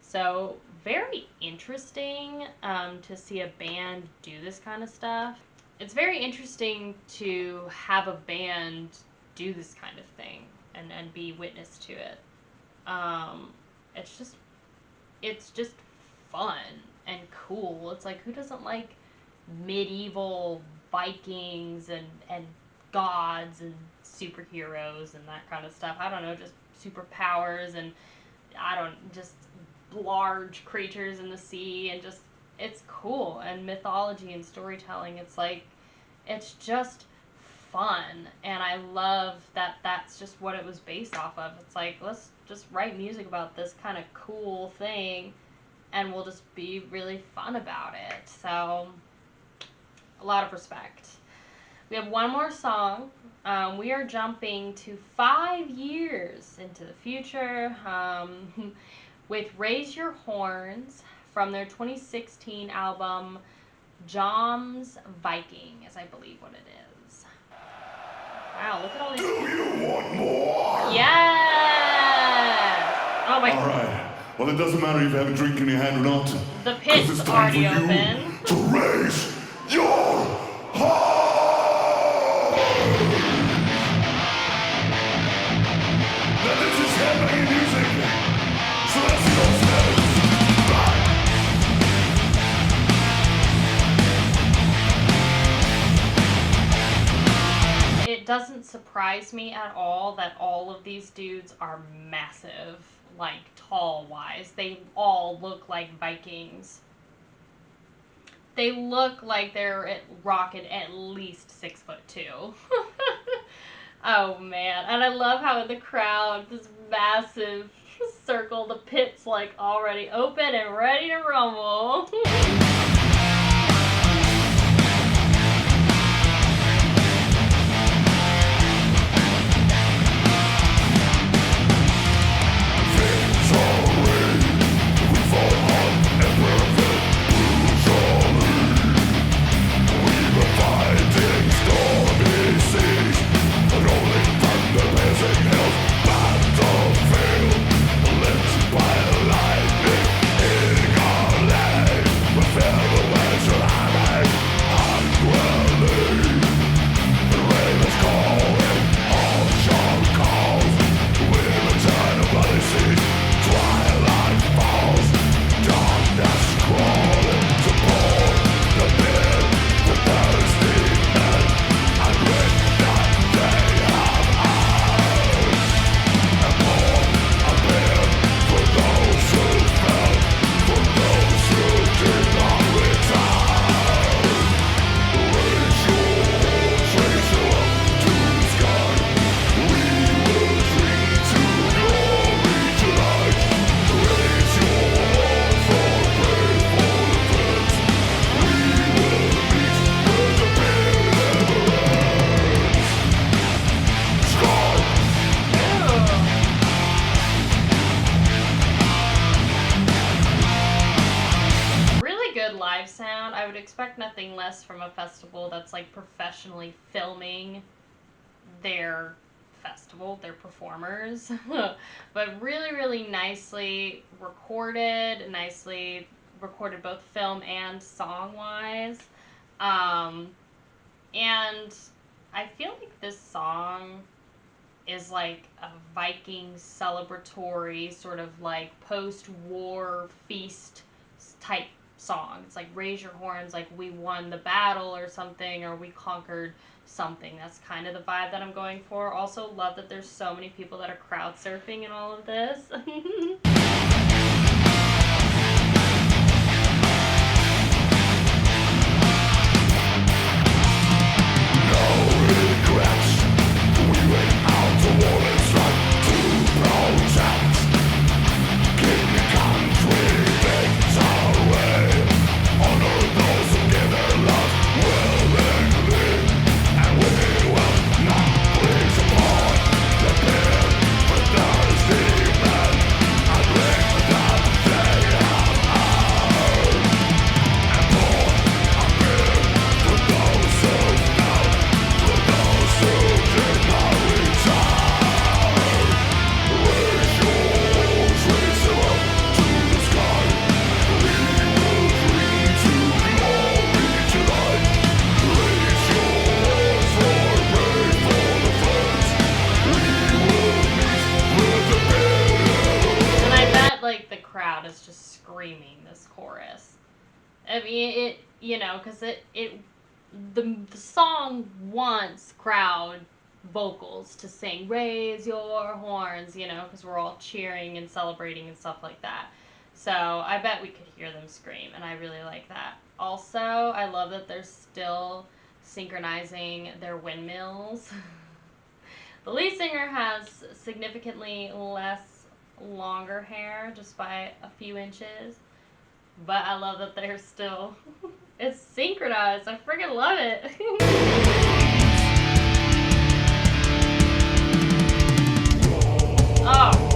So very interesting to see a band do this kind of stuff. It's very interesting to have a band do this kind of thing and be witness to it. It's just fun and cool. It's like, who doesn't like medieval Vikings and gods and superheroes and that kind of stuff? I don't know, just superpowers and just large creatures in the sea, and just, it's cool. And mythology and storytelling, it's like, it's just fun, and I love that that's just what it was based off of. It's like, let's just write music about this kind of cool thing and we'll just be really fun about it. So a lot of respect. We have one more song. We are jumping to 5 years into the future with Raise Your Horns from their 2016 album Jom's Viking, is I believe what it is. Wow, look at all these. Do you want more? Yeah! Oh my. All right. Well, it doesn't matter if you have a drink in your hand or not. The pit's already open. To raise your heart. Now this is headbanging music. So let's go, fellas. doesn't surprise me at all that all of these dudes are massive, like tall-wise. They all look like Vikings. They look like they're rocking at least 6'2". Oh man, and I love how in the crowd, this massive circle, the pit's like already open and ready to rumble. Expect nothing less from a festival that's like professionally filming their festival, their performers, but really nicely recorded both film and song wise. And I feel like this song is like a Viking celebratory sort of like post-war feast type song. It's like raise your horns, like we won the battle or something, or we conquered something. That's kind of the vibe that I'm going for. Also love that there's so many people that are crowd surfing in all of this. Is just screaming this chorus. I mean, because the song wants crowd vocals to sing "Raise your horns," because we're all cheering and celebrating and stuff like that. So I bet we could hear them scream, and I really like that. Also, I love that they're still synchronizing their windmills. The lead singer has significantly longer hair, just by a few inches, but I love that they're still it's synchronized. I freaking love it. Oh.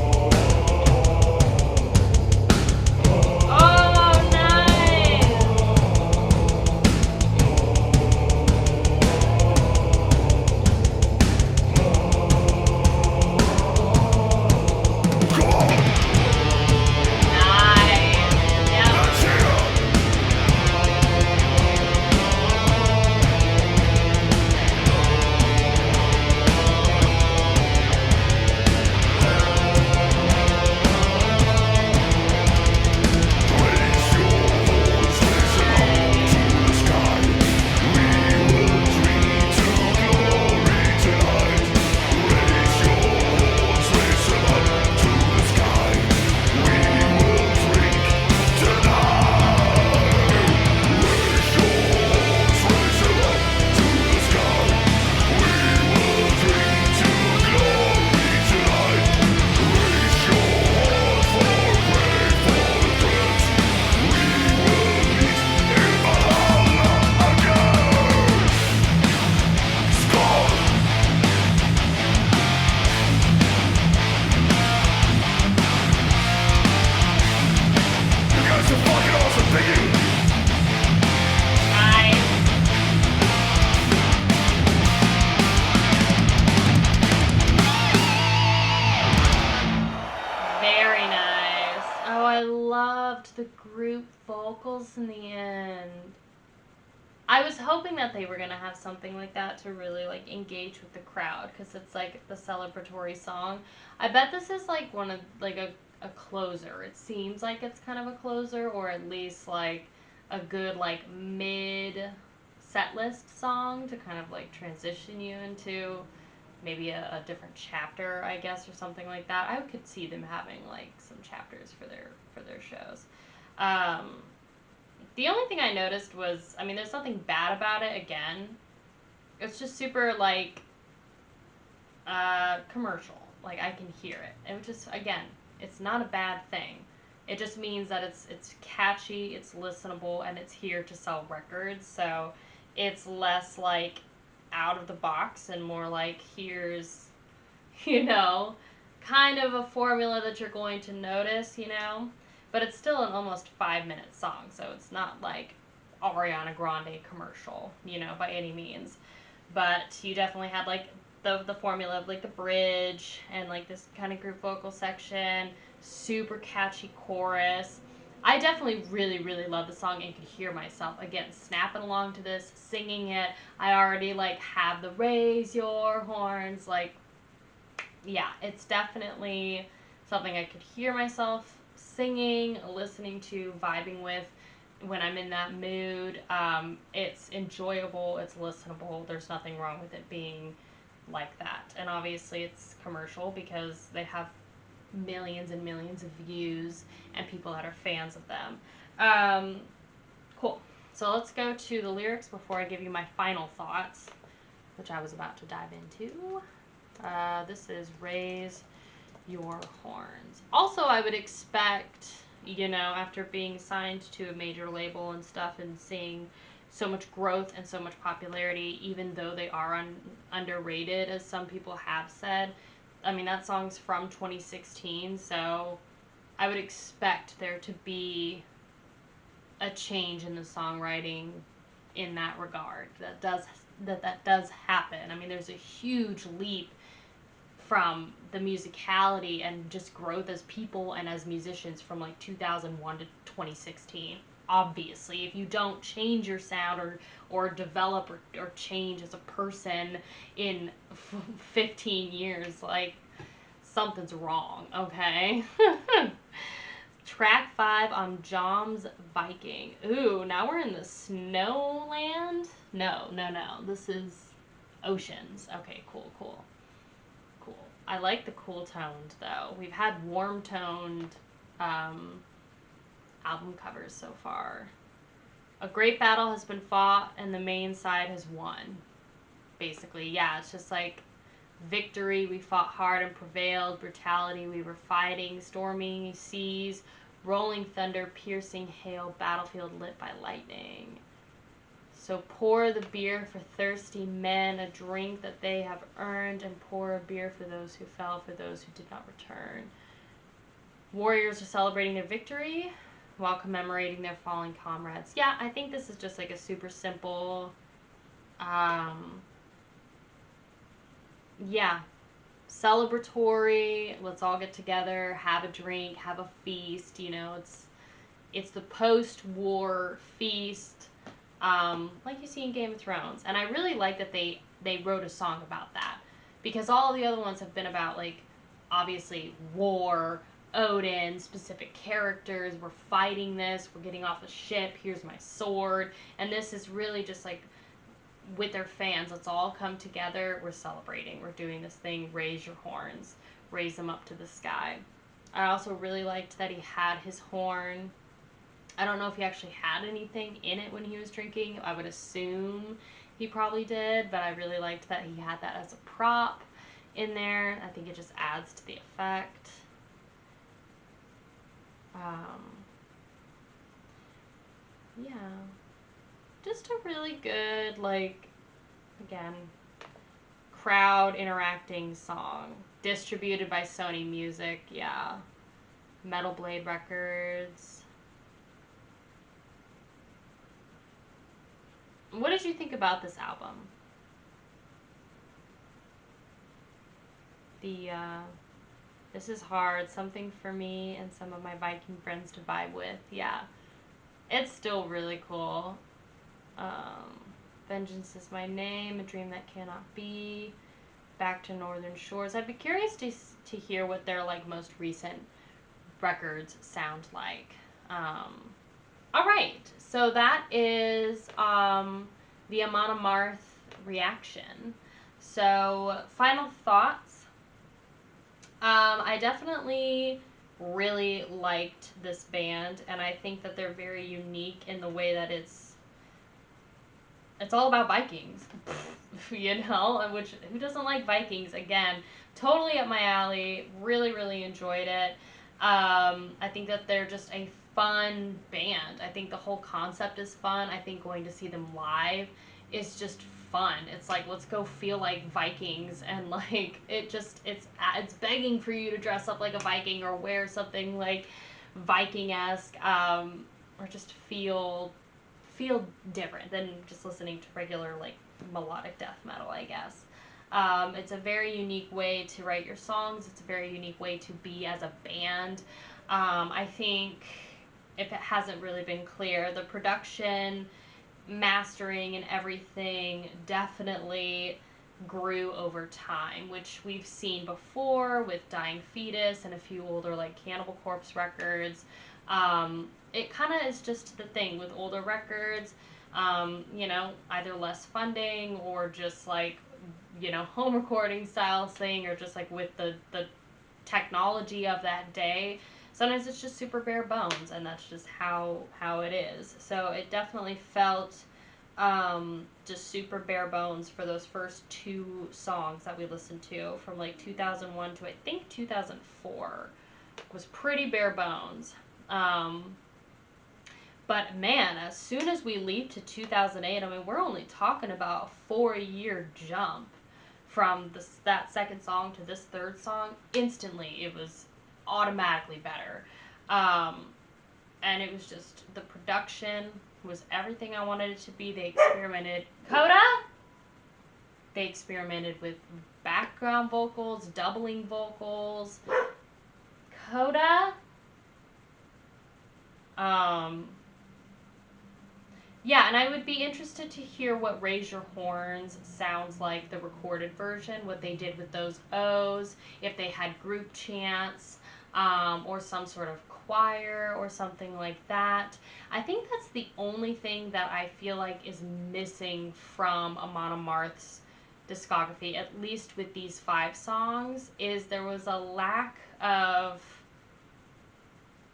the group vocals in the end. I was hoping that they were going to have something like that to really, like, engage with the crowd, because it's, like, the celebratory song. I bet this is, like, one of, like, a closer. It seems like it's kind of a closer, or at least, like, a good, like, mid set list song to kind of, like, transition you into maybe a different chapter, I guess, or something like that. I could see them having, like, some chapters for their shows. The only thing I noticed was, I mean, there's nothing bad about it, again. It's just super, like, commercial. Like, I can hear it. It just, again, it's not a bad thing. It just means that it's catchy, it's listenable, and it's here to sell records. So it's less, like, out of the box and more like, here's, you know, kind of a formula that you're going to notice, you know? But it's still an almost 5-minute song, so it's not like Ariana Grande commercial, you know, by any means. But you definitely had, like, the formula of, like, the bridge and, like, this kind of group vocal section, super catchy chorus. I definitely really, really love the song and could hear myself, again, snapping along to this, singing it. I already, like, have the raise your horns, like, yeah, it's definitely something I could hear myself singing, listening to, vibing with when I'm in that mood. It's enjoyable, it's listenable, there's nothing wrong with it being like that. And obviously it's commercial because they have millions and millions of views and people that are fans of them. Cool. So let's go to the lyrics before I give you my final thoughts, which I was about to dive into. This is Raise Your Horns. Also, I would expect, you know, after being signed to a major label and stuff and seeing so much growth and so much popularity, even though they are underrated, as some people have said. I mean, that song's from 2016, so I would expect there to be a change in the songwriting in that regard. That does happen. I mean, there's a huge leap from the musicality and just growth as people and as musicians from, like, 2001 to 2016. Obviously, if you don't change your sound or develop or change as a person in 15 years, like, something's wrong, okay? Track 5 on Jom's Viking. Ooh, now we're in the snowland? No. This is oceans. Okay, cool. I like the cool toned, though. We've had warm toned album covers so far. A great battle has been fought and the main side has won. Basically, yeah, it's just like victory, we fought hard and prevailed. Brutality, we were fighting. Stormy seas, rolling thunder, piercing hail, battlefield lit by lightning. So pour the beer for thirsty men, a drink that they have earned, and pour a beer for those who fell, for those who did not return. Warriors are celebrating their victory while commemorating their fallen comrades. Yeah, I think this is just like a super simple, celebratory, let's all get together, have a drink, have a feast, you know, it's the post-war feast, like you see in Game of Thrones. And I really like that they wrote a song about that, because all the other ones have been about, like, obviously war, Odin, specific characters, we're fighting this, we're getting off the ship, here's my sword, and this is really just like with their fans, let's all come together, we're celebrating, we're doing this thing, raise your horns, raise them up to the sky. I also really liked that he had his horn. I don't know if he actually had anything in it when he was drinking. I would assume he probably did, but I really liked that he had that as a prop in there. I think it just adds to the effect. Yeah. Just a really good, like, again, crowd interacting song. Distributed by Sony Music, yeah. Metal Blade Records. What did you think about this album? This is hard. Something for me and some of my Viking friends to vibe with. Yeah. It's still really cool. Vengeance is my name, a dream that cannot be. Back to Northern Shores. I'd be curious to hear what their like most recent records sound like. All right, so that is the Amon Amarth reaction. So final thoughts. I definitely really liked this band, and I think that they're very unique in the way that it's all about Vikings, you know, which who doesn't like Vikings? Again, totally up my alley. Really, really enjoyed it. I think that they're just a fun band. I think the whole concept is fun. I think going to see them live is just fun. It's like, let's go feel like Vikings, and like it's begging for you to dress up like a Viking or wear something like Viking-esque, or just feel different than just listening to regular like melodic death metal, I guess. It's a very unique way to write your songs. It's a very unique way to be as a band. I think, if it hasn't really been clear, the production, mastering, and everything definitely grew over time, which we've seen before with Dying Fetus and a few older like Cannibal Corpse records. It kind of is just the thing with older records, you know, either less funding or just like, you know, home recording style thing, or just like with the technology of that day. Sometimes it's just super bare bones, and that's just how it is. So it definitely felt just super bare bones for those first two songs that we listened to from like 2001 to I think 2004. It was pretty bare bones. But man, as soon as we leap to 2008, I mean, we're only talking about a 4-year jump from that second song to this third song. Instantly, it was automatically better. And it was just, the production was everything I wanted it to be. They experimented. Kodah? They experimented with background vocals, doubling vocals. Kodah? Yeah, and I would be interested to hear what Raise Your Horns sounds like, the recorded version, what they did with those O's, if they had group chants, or some sort of choir or something like that. I think that's the only thing that I feel like is missing from Amon Amarth's discography, at least with these 5 songs, is there was a lack of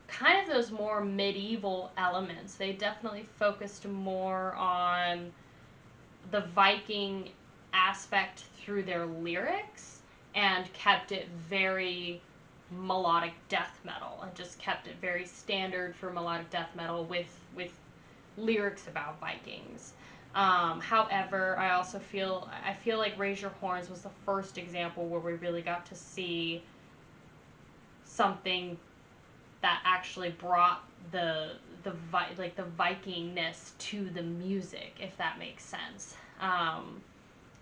kind of those more medieval elements. They definitely focused more on the Viking aspect through their lyrics and kept it very melodic death metal, and just kept it very standard for melodic death metal with lyrics about Vikings. However, I feel like Raise Your Horns was the first example where we really got to see something that actually brought the Vikingness to the music, if that makes sense.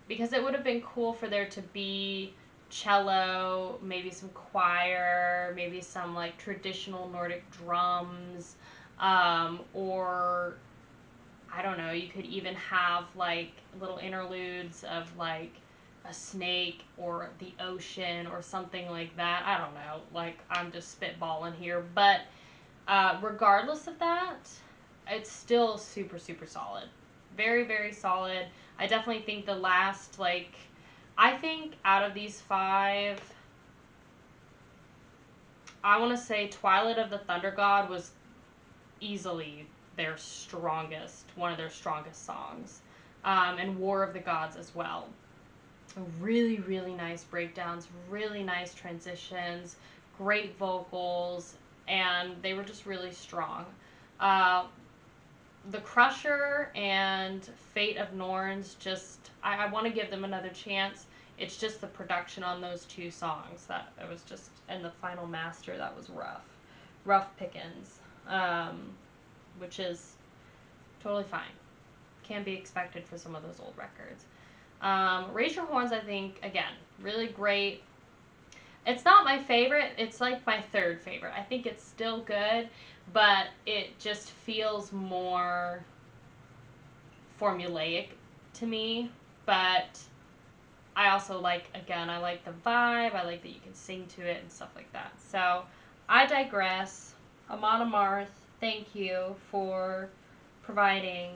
Because it would have been cool for there to be cello, maybe some choir, maybe some like traditional Nordic drums, or I don't know, you could even have like little interludes of like a snake or the ocean or something like that. I don't know. Like, I'm just spitballing here. But regardless of that, it's still super, super solid. Very, very solid. I definitely think the last, like, I think out of these 5, I want to say Twilight of the Thunder God was easily their strongest, one of their strongest songs. And War of the Gods as well. Really, really nice breakdowns, really nice transitions, great vocals, and they were just really strong. The Crusher and Fate of Norns, just, I want to give them another chance. It's just the production on those 2 songs that it was just, and the final master, that was rough pickings, which is totally fine. Can be expected for some of those old records. Raise Your Horns, I think, again, really great. It's not my favorite. It's like my third favorite. I think it's still good, but it just feels more formulaic to me. But I also like, again, I like the vibe. I like that you can sing to it and stuff like that. So I digress. Amon Amarth, thank you for providing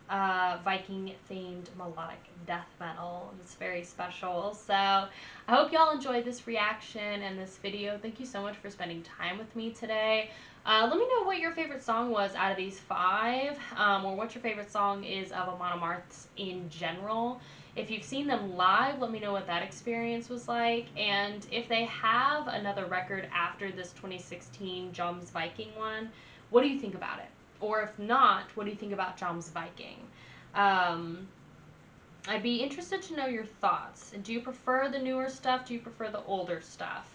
Viking themed melodic death metal. It's very special. So I hope y'all enjoyed this reaction and this video. Thank you so much for spending time with me today. Let me know what your favorite song was out of these 5, or what your favorite song is of Amon Amarth's in general. If you've seen them live, let me know what that experience was like. And if they have another record after this 2016 Jom's Viking one, what do you think about it? Or if not, what do you think about Jom's Viking? I'd be interested to know your thoughts. Do you prefer the newer stuff? Do you prefer the older stuff?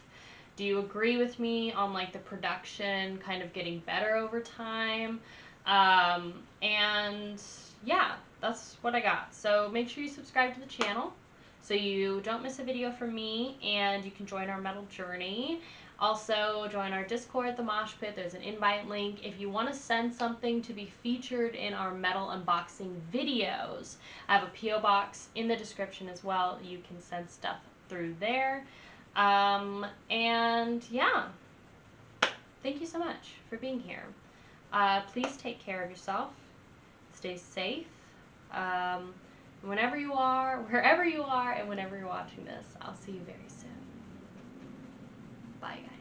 Do you agree with me on like the production kind of getting better over time? And yeah, that's what I got. So make sure you subscribe to the channel so you don't miss a video from me, and you can join our metal journey. Also, join our Discord, the Mosh Pit. There's an invite link. If you want to send something to be featured in our metal unboxing videos, I have a PO box in the description as well. You can send stuff through there. And yeah, thank you so much for being here. Please take care of yourself. Stay safe. Whenever you are, wherever you are, and whenever you're watching this, I'll see you very soon. Bye, guys.